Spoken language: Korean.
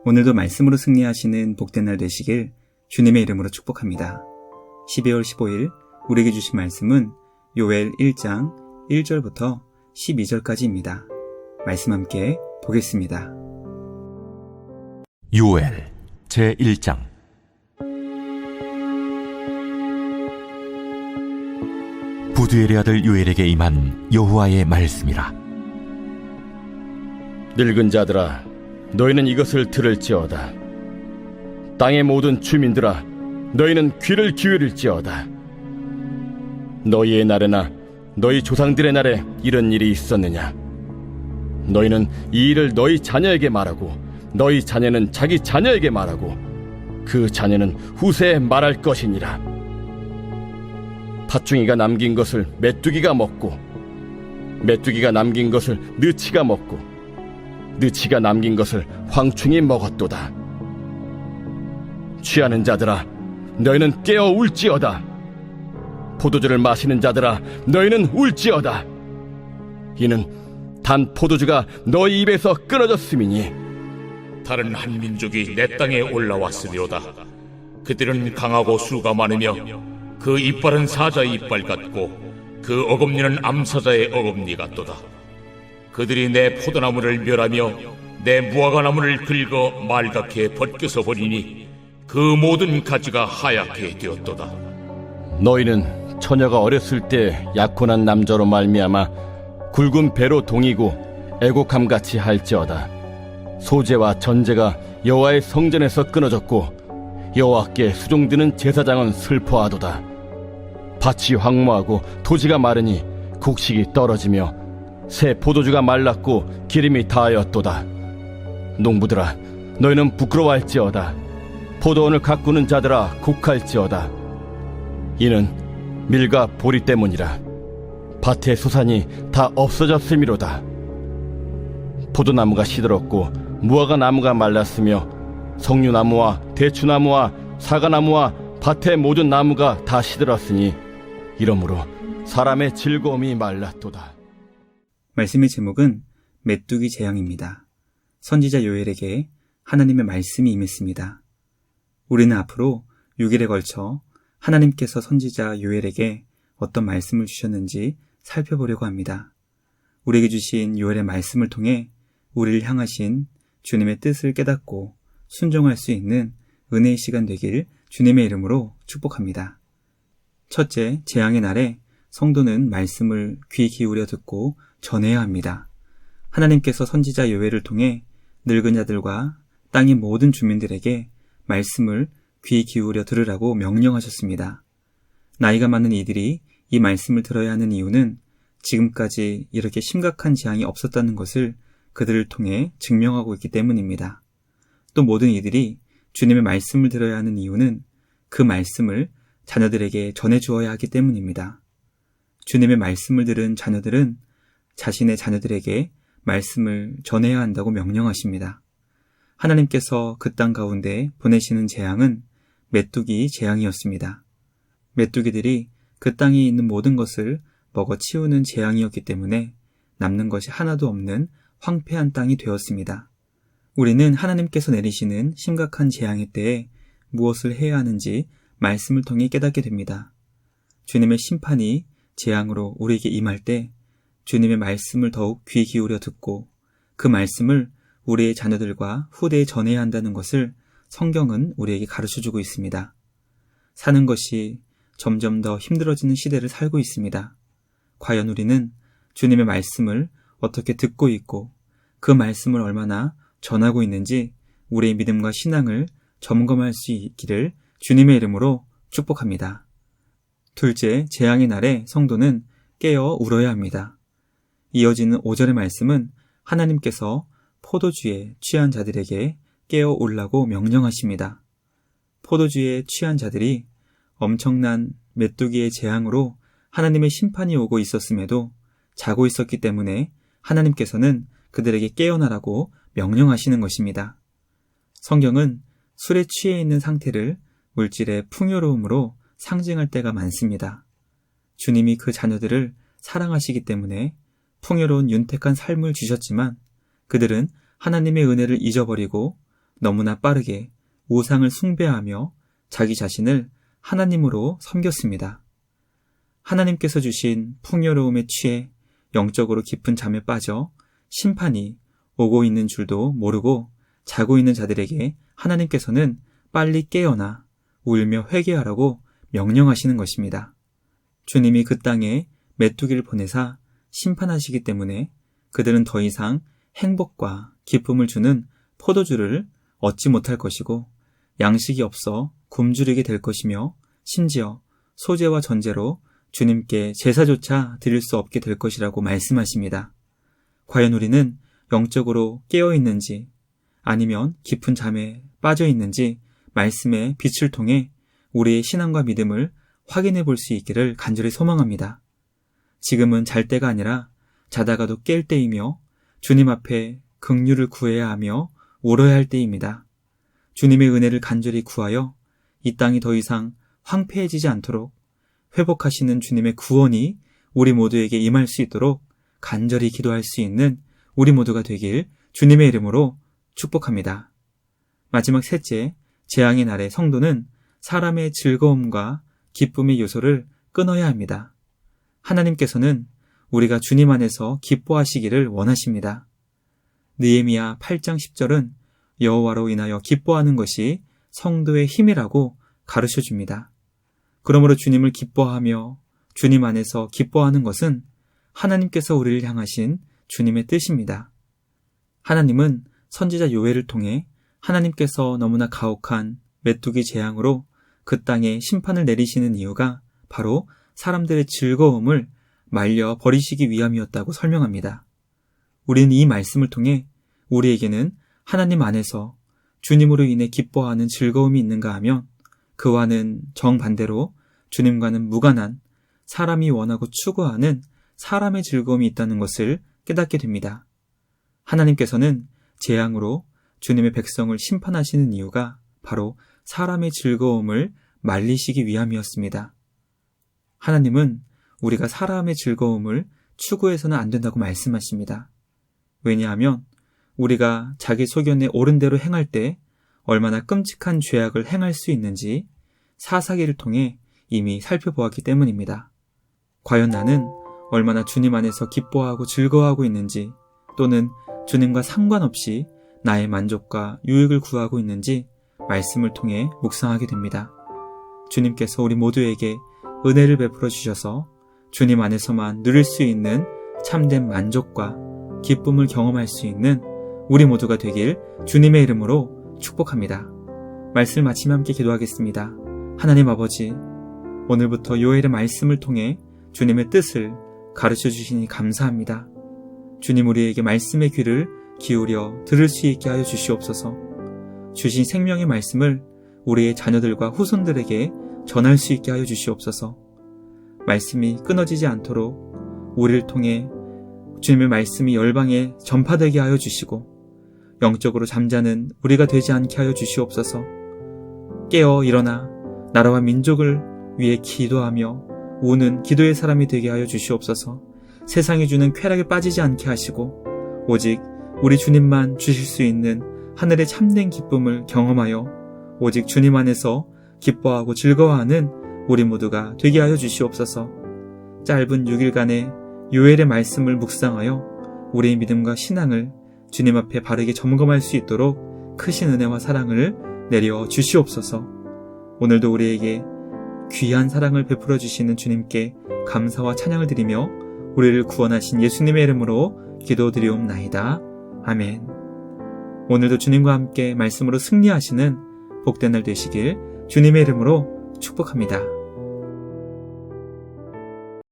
오늘도 말씀으로 승리하시는 복된 날 되시길 주님의 이름으로 축복합니다. 12월 15일 우리에게 주신 말씀은 요엘 1장 1절부터 12절까지입니다. 말씀 함께 보겠습니다. 요엘 제1장. 부두엘의 아들 요엘에게 임한 여호와의 말씀이라. 늙은 자들아, 너희는 이것을 들을지어다. 땅의 모든 주민들아, 너희는 귀를 기울일지어다. 너희의 날에나 너희 조상들의 날에 이런 일이 있었느냐? 너희는 이 일을 너희 자녀에게 말하고 너희 자녀는 자기 자녀에게 말하고 그 자녀는 후세에 말할 것이니라. 팥중이가 남긴 것을 메뚜기가 먹고 메뚜기가 남긴 것을 느치가 먹고 느치가 남긴 것을 황충이 먹었도다. 취하는 자들아, 너희는 깨어 울지어다. 포도주를 마시는 자들아, 너희는 울지어다. 이는 단 포도주가 너희 입에서 끊어졌음이니 다른 한 민족이 내 땅에 올라왔으리로다. 그들은 강하고 수가 많으며 그 이빨은 사자의 이빨 같고 그 어금니는 암사자의 어금니 같도다. 그들이 내 포도나무를 멸하며 내 무화과나무를 긁어 말갛게 벗겨서 버리니 그 모든 가지가 하얗게 되었도다. 너희는 처녀가 어렸을 때 약혼한 남자로 말미암아 굵은 배로 동이고 애곡함같이 할지어다. 소제와 전제가 여호와의 성전에서 끊어졌고 여호와께 수종드는 제사장은 슬퍼하도다. 밭이 황무하고 토지가 마르니 곡식이 떨어지며 새 포도주가 말랐고 기름이 다하였도다. 농부들아, 너희는 부끄러워할지어다. 포도원을 가꾸는 자들아, 곡할지어다. 이는 밀과 보리 때문이라. 밭의 수산이 다 없어졌음이로다. 포도나무가 시들었고 무화과 나무가 말랐으며 석류나무와 대추나무와 사과나무와 밭의 모든 나무가 다 시들었으니 이러므로 사람의 즐거움이 말랐도다. 말씀의 제목은 메뚜기 재앙입니다. 선지자 요엘에게 하나님의 말씀이 임했습니다. 우리는 앞으로 6일에 걸쳐 하나님께서 선지자 요엘에게 어떤 말씀을 주셨는지 살펴보려고 합니다. 우리에게 주신 요엘의 말씀을 통해 우리를 향하신 주님의 뜻을 깨닫고 순종할 수 있는 은혜의 시간 되길 주님의 이름으로 축복합니다. 첫째, 재앙의 날에 성도는 말씀을 귀 기울여 듣고 전해야 합니다. 하나님께서 선지자 요엘을 통해 늙은 자들과 땅의 모든 주민들에게 말씀을 귀 기울여 들으라고 명령하셨습니다. 나이가 많은 이들이 이 말씀을 들어야 하는 이유는 지금까지 이렇게 심각한 재앙이 없었다는 것을 그들을 통해 증명하고 있기 때문입니다. 또 모든 이들이 주님의 말씀을 들어야 하는 이유는 그 말씀을 자녀들에게 전해주어야 하기 때문입니다. 주님의 말씀을 들은 자녀들은 자신의 자녀들에게 말씀을 전해야 한다고 명령하십니다. 하나님께서 그 땅 가운데 보내시는 재앙은 메뚜기 재앙이었습니다. 메뚜기들이 그 땅에 있는 모든 것을 먹어 치우는 재앙이었기 때문에 남는 것이 하나도 없는 황폐한 땅이 되었습니다. 우리는 하나님께서 내리시는 심각한 재앙의 때에 무엇을 해야 하는지 말씀을 통해 깨닫게 됩니다. 주님의 심판이 재앙으로 우리에게 임할 때 주님의 말씀을 더욱 귀 기울여 듣고 그 말씀을 우리의 자녀들과 후대에 전해야 한다는 것을 성경은 우리에게 가르쳐주고 있습니다. 사는 것이 점점 더 힘들어지는 시대를 살고 있습니다. 과연 우리는 주님의 말씀을 어떻게 듣고 있고 그 말씀을 얼마나 전하고 있는지 우리의 믿음과 신앙을 점검할 수 있기를 주님의 이름으로 축복합니다. 둘째, 재앙의 날에 성도는 깨어 울어야 합니다. 이어지는 5절의 말씀은 하나님께서 포도주에 취한 자들에게 깨어 울라고 명령하십니다. 포도주에 취한 자들이 엄청난 메뚜기의 재앙으로 하나님의 심판이 오고 있었음에도 자고 있었기 때문에 하나님께서는 그들에게 깨어나라고 명령하시는 것입니다. 성경은 술에 취해 있는 상태를 물질의 풍요로움으로 상징할 때가 많습니다. 주님이 그 자녀들을 사랑하시기 때문에 풍요로운 윤택한 삶을 주셨지만 그들은 하나님의 은혜를 잊어버리고 너무나 빠르게 우상을 숭배하며 자기 자신을 하나님으로 섬겼습니다. 하나님께서 주신 풍요로움에 취해 영적으로 깊은 잠에 빠져 심판이 오고 있는 줄도 모르고 자고 있는 자들에게 하나님께서는 빨리 깨어나 울며 회개하라고 명령하시는 것입니다. 주님이 그 땅에 메뚜기를 보내사 심판하시기 때문에 그들은 더 이상 행복과 기쁨을 주는 포도주를 얻지 못할 것이고 양식이 없어 굶주리게 될 것이며 심지어 소제와 전제로 주님께 제사조차 드릴 수 없게 될 것이라고 말씀하십니다. 과연 우리는 영적으로 깨어 있는지 아니면 깊은 잠에 빠져 있는지 말씀의 빛을 통해 우리의 신앙과 믿음을 확인해 볼 수 있기를 간절히 소망합니다. 지금은 잘 때가 아니라 자다가도 깰 때이며 주님 앞에 긍휼을 구해야 하며 울어야 할 때입니다. 주님의 은혜를 간절히 구하여 이 땅이 더 이상 황폐해지지 않도록 회복하시는 주님의 구원이 우리 모두에게 임할 수 있도록 간절히 기도할 수 있는 우리 모두가 되길 주님의 이름으로 축복합니다. 마지막 셋째, 재앙의 날에 성도는 사람의 즐거움과 기쁨의 요소를 끊어야 합니다. 하나님께서는 우리가 주님 안에서 기뻐하시기를 원하십니다. 느헤미야 8장 10절은 여호와로 인하여 기뻐하는 것이 성도의 힘이라고 가르쳐 줍니다. 그러므로 주님을 기뻐하며 주님 안에서 기뻐하는 것은 하나님께서 우리를 향하신 주님의 뜻입니다. 하나님은 선지자 요엘을 통해 하나님께서 너무나 가혹한 메뚜기 재앙으로 그 땅에 심판을 내리시는 이유가 바로 사람들의 즐거움을 말려 버리시기 위함이었다고 설명합니다. 우리는 이 말씀을 통해 우리에게는 하나님 안에서 주님으로 인해 기뻐하는 즐거움이 있는가 하면 그와는 정반대로 주님과는 무관한 사람이 원하고 추구하는 사람의 즐거움이 있다는 것을 깨닫게 됩니다. 하나님께서는 재앙으로 주님의 백성을 심판하시는 이유가 바로 사람의 즐거움을 말리시기 위함이었습니다. 하나님은 우리가 사람의 즐거움을 추구해서는 안 된다고 말씀하십니다. 왜냐하면 우리가 자기 소견에 옳은 대로 행할 때 얼마나 끔찍한 죄악을 행할 수 있는지 사사기를 통해 이미 살펴보았기 때문입니다. 과연 나는 얼마나 주님 안에서 기뻐하고 즐거워하고 있는지 또는 주님과 상관없이 나의 만족과 유익을 구하고 있는지 말씀을 통해 묵상하게 됩니다. 주님께서 우리 모두에게 은혜를 베풀어 주셔서 주님 안에서만 누릴 수 있는 참된 만족과 기쁨을 경험할 수 있는 우리 모두가 되길 주님의 이름으로 축복합니다. 말씀 마치며 함께 기도하겠습니다. 하나님 아버지, 오늘부터 요엘의 말씀을 통해 주님의 뜻을 가르쳐 주시니 감사합니다. 주님, 우리에게 말씀의 귀를 기울여 들을 수 있게 하여 주시옵소서. 주신 생명의 말씀을 우리의 자녀들과 후손들에게 전할 수 있게 하여 주시옵소서. 말씀이 끊어지지 않도록 우리를 통해 주님의 말씀이 열방에 전파되게 하여 주시고 영적으로 잠자는 우리가 되지 않게 하여 주시옵소서. 깨어 일어나 나라와 민족을 위해 기도하며 우는 기도의 사람이 되게 하여 주시옵소서. 세상이 주는 쾌락에 빠지지 않게 하시고 오직 우리 주님만 주실 수 있는 하늘의 참된 기쁨을 경험하여 오직 주님 안에서 기뻐하고 즐거워하는 우리 모두가 되게 하여 주시옵소서. 짧은 6일간의 요엘의 말씀을 묵상하여 우리의 믿음과 신앙을 주님 앞에 바르게 점검할 수 있도록 크신 은혜와 사랑을 내려 주시옵소서. 오늘도 우리에게 귀한 사랑을 베풀어 주시는 주님께 감사와 찬양을 드리며 우리를 구원하신 예수님의 이름으로 기도드리옵나이다. 아멘. 오늘도 주님과 함께 말씀으로 승리하시는 복된 날 되시길 주님의 이름으로 축복합니다.